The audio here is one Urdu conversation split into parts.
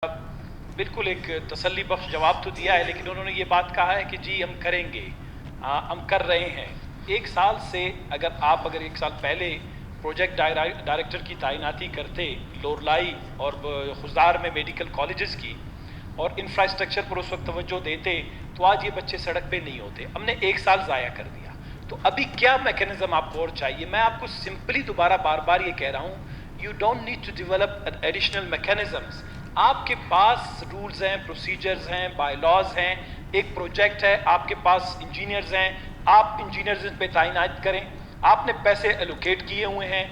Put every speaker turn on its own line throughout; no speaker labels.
بالکل ایک تسلی بخش جواب تو دیا ہے، لیکن انہوں نے یہ بات کہا ہے کہ جی ہم کریں گے، ہم کر رہے ہیں۔ ایک سال سے اگر ایک سال پہلے پروجیکٹ ڈائریکٹر کی تعیناتی کرتے لورلائی اور خضدار میں میڈیکل کالجز کی، اور انفراسٹرکچر پر اس وقت توجہ دیتے، تو آج یہ بچے سڑک پہ نہیں ہوتے۔ ہم نے ایک سال ضائع کر دیا۔ تو ابھی کیا میکینزم آپ کو اور چاہیے؟ میں آپ کو سمپلی دوبارہ بار بار یہ کہہ رہا ہوں، you don't need to develop additional mechanisms. آپ کے پاس رولز ہیں، پروسیجرز ہیں، بائی لاز ہیں، ایک پروجیکٹ ہے، آپ کے پاس انجینئرز ہیں، آپ انجینئرز پہ تعینات کریں۔ آپ نے پیسے ایلوکیٹ کیے ہوئے ہیں۔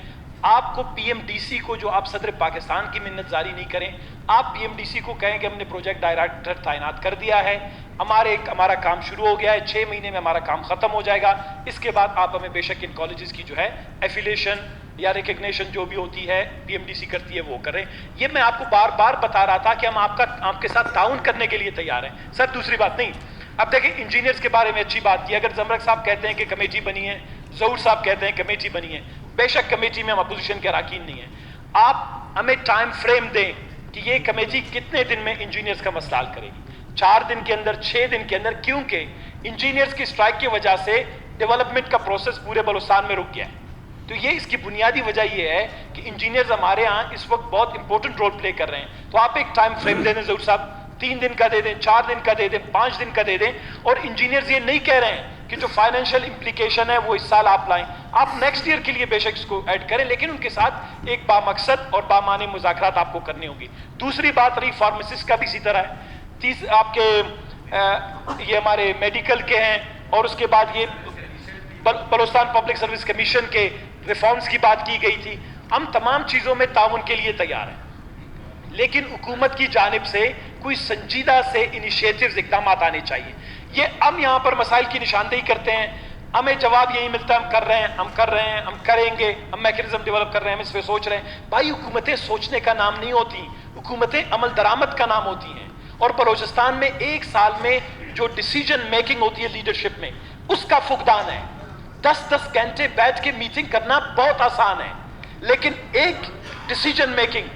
آپ کو پی ایم ڈی سی کو، جو آپ صدر پاکستان کی منت زاری نہیں کریں، آپ پی ایم ڈی سی کو کہیں کہ ہم نے پروجیکٹ ڈائریکٹر تعینات کر دیا ہے، ہمارا کام شروع ہو گیا ہے، 6 مہینے میں ہمارا کام ختم ہو جائے گا، اس کے بعد آپ ہمیں بے شک ان کالجز کی جو ہے ایفیلیشن یا ریکگنیشن جو بھی ہوتی ہے پی ایم ڈی سی کرتی ہے وہ کریں۔ یہ میں آپ کو بار بار بتا رہا تھا کہ ہم آپ کے ساتھ تعاون کرنے کے لیے تیار ہیں۔ سر دوسری بات نہیں، اب دیکھیں انجینئرز کے بارے میں اچھی بات کی، اگر زمرک صاحب کہتے ہیں کہ کمیٹی بنی ہے، ظہور صاحب کہتے ہیں کمیٹی بنی ہے، بے شک کمیٹی میں ہم اپوزیشن کے اراکین نہیں ہیں۔ آپ ہمیں ٹائم فریم دیں کہ یہ کمیٹی کتنے دن میں انجینئرز کا مسئلہ حل کرے گی، 4 دن کے اندر، 6 دن کے اندر، کیونکہ انجینئرز کی سٹرائک کی وجہ سے ڈیولپمنٹ کا پروسیس پورے بلوچستان میں رک گیا ہے۔ تو یہ اس کی بنیادی وجہ یہ ہے کہ انجینئرز ہمارے ہاں اس وقت بہت امپورٹنٹ رول پلے کر رہے ہیں۔ تو آپ ایک ٹائم فریم دے دیں ظہور صاحب، 3 دن کا دے دیں، 4 دن کا دے دیں، 5 دن کا دے دیں، اور انجینئرز یہ نہیں کہہ رہے ہیں کہ جو فائنینشیل امپلیکیشن ہے وہ اس سال آپ لائیں، آپ نیکسٹ ایئر کے لیے بے شک اس کو ایڈ کریں، لیکن ان کے ساتھ ایک بامقصد اور بامعنی مذاکرات آپ کو کرنے ہوں گی۔ دوسری بات رہی فارمیسسٹ کا بھی اسی طرح ہے، آپ کے یہ ہمارے میڈیکل کے ہیں، اور اس کے بعد یہ بلوچستان پبلک سروس کمیشن کے ریفارمز کی بات کی گئی تھی۔ ہم تمام چیزوں میں تعاون کے لیے تیار ہیں، لیکن حکومت کی جانب سے کوئی سنجیدہ سے انیشیٹوز، اقدامات آنے چاہیے۔ یہ ہم یہاں پر مسائل کی نشاندہی کرتے ہیں، ہمیں جواب یہی ملتا ہے ہم کر رہے ہیں، ہم کر رہے ہیں، ہم کریں گے، ہم میکینزم ڈیولپ کر رہے ہیں، ہم اس پہ سوچ رہے ہیں۔ بھائی حکومتیں سوچنے کا نام نہیں ہوتی، حکومتیں عمل درآمد کا نام ہوتی ہیں، اور بلوچستان میں ایک سال میں جو ڈیسیجن میکنگ ہوتی ہے لیڈرشپ میں، اس کا فقدان ہے۔ 10 گھنٹے بیٹھ کے میٹنگ کرنا بہت آسان ہے، لیکن ایک ڈیسیجن میکنگ،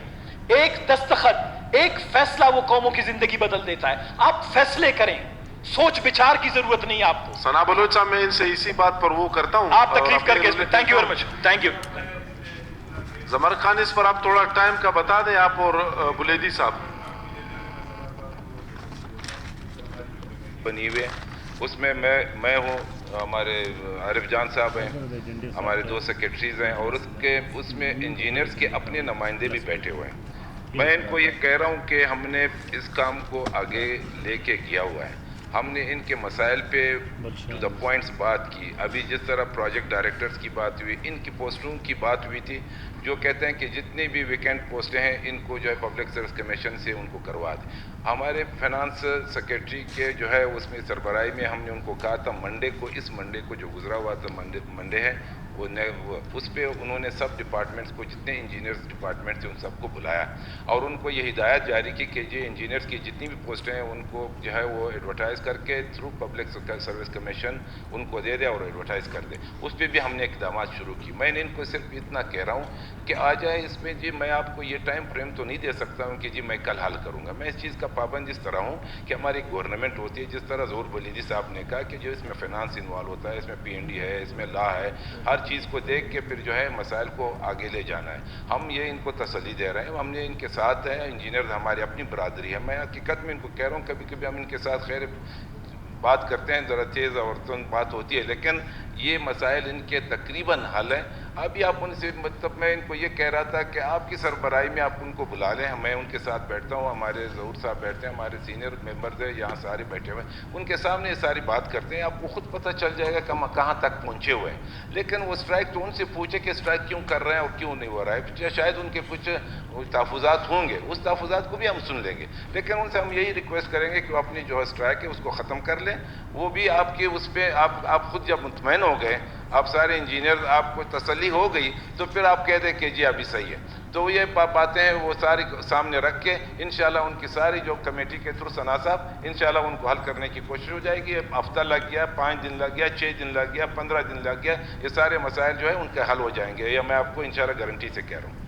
ایک دستخط، ایک فیصلہ وہ قوموں کی زندگی بدل دیتا ہے۔ آپ فیصلے کریں، سوچ بچار کی ضرورت نہیں ہے آپ کو۔
ثنا بلوچ صاحب، میں ان سے اسی بات پر وہ کرتا ہوں،
آپ تکلیف کر کے اس میں thank you very much, thank you.
Zumar Khan اس پر آپ تھوڑا ٹائم کا بتا دیں، آپ اور بلیدی صاحب
بنی ہوئے، اس میں میں ہوں، ہمارے عارف جان صاحب ہیں، ہمارے 2 سیکرٹریز ہیں، اور اس میں انجینئرز کے اپنے نمائندے بھی بیٹھے ہوئے ہیں۔ میں ان کو یہ کہہ رہا ہوں کہ ہم نے اس کام کو آگے لے کے کیا ہوا ہے، ہم نے ان کے مسائل پہ ٹو دا پوائنٹس بات کی۔ ابھی جس طرح پروجیکٹ ڈائریکٹرز کی بات ہوئی، ان کی پوسٹوں کی بات ہوئی تھی، جو کہتے ہیں کہ جتنی بھی ویکینٹ پوسٹیں ہیں ان کو جو ہے پبلک سروس کمیشن سے ان کو کروا دیں۔ ہمارے فائنانس سیکرٹری کے جو ہے اس میں سربراہی میں ہم نے ان کو کہا تھا منڈے کو، اس منڈے کو جو گزرا ہوا تھا منڈے ہے، اس پہ انہوں نے سب ڈپارٹمنٹس کو، جتنے انجینئرز ڈپارٹمنٹ تھے ان سب کو بلایا، اور ان کو یہ ہدایت جاری کی کہ یہ انجینئرز کی جتنی بھی پوسٹیں ہیں ان کو جو ہے وہ ایڈورٹائز کر کے تھرو پبلک سروس کمیشن ان کو دے دے اور ایڈورٹائز کر دے۔ اس پہ بھی ہم نے اقدامات شروع کی۔ میں نے ان کو صرف اتنا کہہ رہا ہوں کہ آ جائے اس میں، جی میں آپ کو یہ ٹائم فریم تو نہیں دے سکتا ہوں کہ جی میں کل حل کروں گا۔ میں اس چیز کا پابند اس طرح ہوں کہ ہماری گورنمنٹ ہوتی ہے، جس طرح ظہور بلیدی صاحب نے کہا کہ جو اس میں فائنانس انوالو ہوتا ہے، اس میں پی این ڈی ہے، اس میں لا ہے، ہر چیز کو دیکھ کے پھر جو ہے مسائل کو آگے لے جانا ہے۔ ہم یہ ان کو تسلی دے رہے ہیں، ہم نے ان کے ساتھ ہیں، انجینئر ہماری اپنی برادری ہے۔ میں حقیقت میں ان کو کہہ رہا ہوں، کبھی کبھی ہم ان کے ساتھ خیر بات کرتے ہیں، ذرا تیز اور تند بات ہوتی ہے، لیکن یہ مسائل ان کے تقریباً حل ہیں۔ ابھی آپ ان سے، مطلب میں ان کو یہ کہہ رہا تھا کہ آپ کی سربراہی میں آپ ان کو بلا لیں، میں ان کے ساتھ بیٹھتا ہوں، ہمارے ظہور صاحب بیٹھتے ہیں، ہمارے سینئر ممبرز ہیں یہاں سارے بیٹھے ہوئے ہیں، ان کے سامنے یہ ساری بات کرتے ہیں، آپ کو خود پتہ چل جائے گا کہ ہم کہاں تک پہنچے ہوئے ہیں۔ لیکن وہ اسٹرائک تو ان سے پوچھے کہ اسٹرائک کیوں کر رہے ہیں اور کیوں نہیں ہو رہا ہے، شاید ان کے کچھ تحفظات ہوں گے، اس تحفظات کو بھی ہم سن لیں گے، لیکن ان سے ہم یہی ریکویسٹ کریں گے کہ وہ اپنی جو اسٹرائک ہے اس کو ختم کر لیں۔ وہ بھی آپ کے اس پہ آپ خود جب مطمئن ہو گئے، آپ سارے انجینئر، آپ کو تسلی ہو گئی، تو پھر آپ کہہ دیں کہ جی ابھی صحیح ہے۔ تو یہ باتیں ہیں وہ ساری سامنے رکھ کے انشاءاللہ ان کی ساری جو کمیٹی کے تھرو ثنا صاحب انشاءاللہ ان کو حل کرنے کی کوشش ہو جائے گی۔ ہفتہ لگ گیا، 5 دن لگ گیا، 6 دن لگ گیا، 15 دن لگ گیا، یہ سارے مسائل جو ہے ان کے حل ہو جائیں گے، یہ میں آپ کو انشاءاللہ گارنٹی سے کہہ رہا ہوں۔